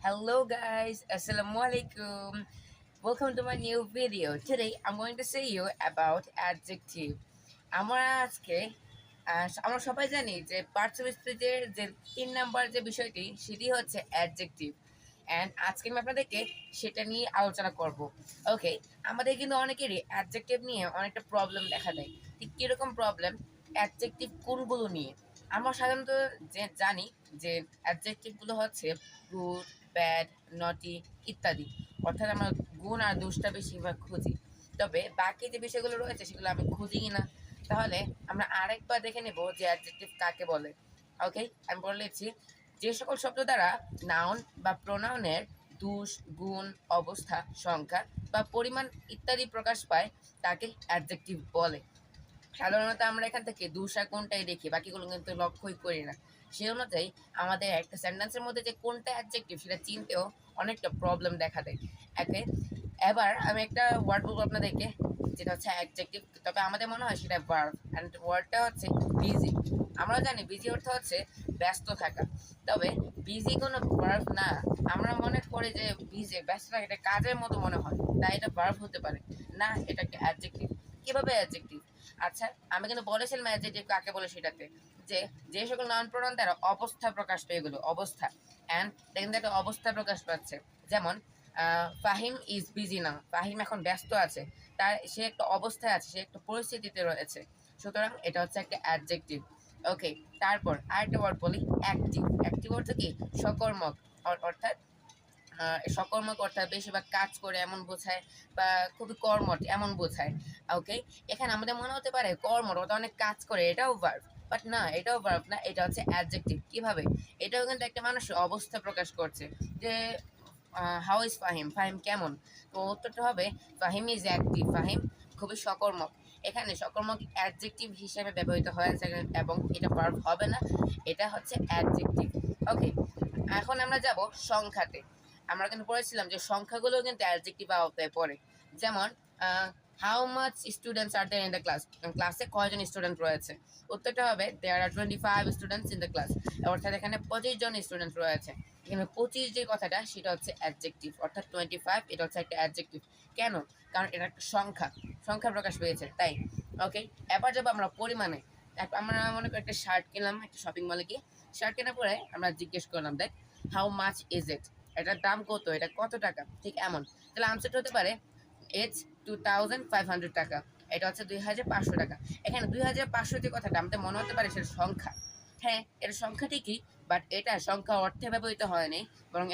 Hello guys, Assalamualaikum. Welcome to my new video. Today I'm going to say you about adjective. আমরা আজকে আমরা সবাই জানি যে পার্থমিস্ত্রিদের যে 3 নাম্বার যে বিষয়টি সেটি হচ্ছে অ্যাডজেক্টিভ অ্যান্ড আজকে আমি আপনাদেরকে সেটা নিয়ে আলোচনা করব। ওকে, আমাদের কিন্তু অনেকেরই অ্যাডজেক্টিভ নিয়ে অনেকটা প্রবলেম দেখা দেয়। ঠিক কীরকম প্রবলেম? অ্যাডজেক্টিভ কোনগুলো নিয়ে আমরা সাধারণত যে জানি যে অ্যাডজেক্টিভগুলো হচ্ছে গুড, ব্যাড, নটি ইত্যাদি। অর্থাৎ আমরা গুণ আর দোষটা বেশিরভাগ খুঁজি, তবে বাকি যে বিষয়গুলো রয়েছে সেগুলো আমি খুঁজি না। তাহলে আমরা আরেকবার দেখে নেব যে অ্যাডজেক্টিভ কাকে বলে। ওকে, আমি বলেছি যে সকল শব্দ দ্বারা নাউন বা প্রোনাউনের দোষ, গুণ, অবস্থা, সংখ্যা বা পরিমাণ ইত্যাদি প্রকাশ পায় তাকে অ্যাডজেক্টিভ বলে। সাধারণত আমরা এখান থেকে দোষ আর কোনটাই দেখি, বাকিগুলো কিন্তু লক্ষ্যই করি না। সেই অনুযায়ী আমাদের একটা সেন্টেন্সের মধ্যে যে কোনটা অ্যাডজেক্টিভ সেটা চিনতেও অনেকটা প্রবলেম দেখা দেয়। একে এবার আমি একটা ওয়ার্ড বলবো আপনাদেরকে, যেটা হচ্ছে অ্যাডজেক্টিভ, তবে আমাদের মনে হয় সেটা ভার্ব, অ্যান্ড ওয়ার্ডটা হচ্ছে বিজি। আমরা জানি বিজি অর্থ হচ্ছে ব্যস্ত থাকা, তবে বিজি কোনো ভার্ব না। আমরা মনে করি যে বিজি ব্যস্ত থাকা এটা কাজের মতো মনে হয়, তাই এটা ভার্ব হতে পারে না, এটা একটা অ্যাডজেক্টিভ। কীভাবে অ্যাডজেক্টিভ? আচ্ছা, আমি কিন্তু বলেছিলাম অ্যাডজেক্টিভ কাকে বলে সেটাতে, যে যে সকল নাউন প্রোনাউন দ্বারা অবস্থা প্রকাশ পেয়ে গেলো, অবস্থা। অ্যান্ড দেখেন একটা অবস্থা প্রকাশ পাচ্ছে, যেমন Fahim is busy now, Fahim এখন ব্যস্ত আছে, তার সে একটা অবস্থায় আছে, সে একটা পরিস্থিতিতে রয়েছে, সুতরাং এটা হচ্ছে একটা অ্যাডজেক্টিভ। ওকে, তারপর আরেকটা ওয়ার্ড বলি, অ্যাক্টিভ। অ্যাক্টিভ অর্থ কি? সকর্মক, অর্থাৎ সকর্মক অর্থাৎ বেশিরভাগ কাজ করে এমন বোঝায়, বা খুবই কর্মঠ এমন বোঝায়। ওকে, এখানে আমাদের মনে হতে পারে কর্মঠ অর্থাৎ অনেক কাজ করে, এটাও ভার্ব, বাট না, এটাও ভার্ব না, এটা হচ্ছে অ্যাডজেক্টিভ। কিভাবে? এটাও কিন্তু একটা মানুষের অবস্থা প্রকাশ করছে, যে হাউ ইজ ফাহিম, ফাহিম কেমন? তো উত্তরটা হবে ফাহিম ইজ অ্যাক্টিভ, ফাহিম খুবই সকর্মক। এখানে সকর্মক অ্যাডজেক্টিভ হিসেবে ব্যবহৃত হয়েছে এবং এটা ভার্ব হবে না, এটা হচ্ছে অ্যাডজেক্টিভ। ওকে, এখন আমরা যাব সংখ্যাতে। আমরা কিন্তু পড়েছিলাম যে সংখ্যাগুলো কিন্তু অ্যাডজেক্টিভ আওতায় পড়ে। যেমন how much students are there in the class, ক্লাসে কয়জন স্টুডেন্ট রয়েছে? উত্তরটা হবে there are 25 students in the class, অর্থাৎ এখানে 25 জন স্টুডেন্ট রয়েছে। এখানে 25 যে কথাটা সেটা হচ্ছে অ্যাডজেক্টিভ, অর্থাৎ 25 এটা হচ্ছে একটা অ্যাডজেক্টিভ। কেন? কারণ এটা একটা সংখ্যা, সংখ্যা প্রকাশ পেয়েছে তাই। ওকে, এবার যাবো আমরা পরিমাণে। আমরা মনে করি একটা শার্ট কিনলাম একটা শপিং মলে গিয়ে, শার্ট কেনার পরে আমরা জিজ্ঞেস করলাম দেখ হাউ মাচ ইজ ইট, এটার দাম কত, এটা কত টাকা, ঠিক এমন। তাহলে আনসারটা হতে পারে ইটস 2500 টাকা, এটা হচ্ছে 2500 টাকা। এখানে 2500 যে কথাটা আমাদের মনে হতে পারে সেটা সংখ্যা, হ্যাঁ এটা সংখ্যা ঠিকই, বাট এটা সংখ্যা অর্থে ব্যবহৃত হয়নি, বরং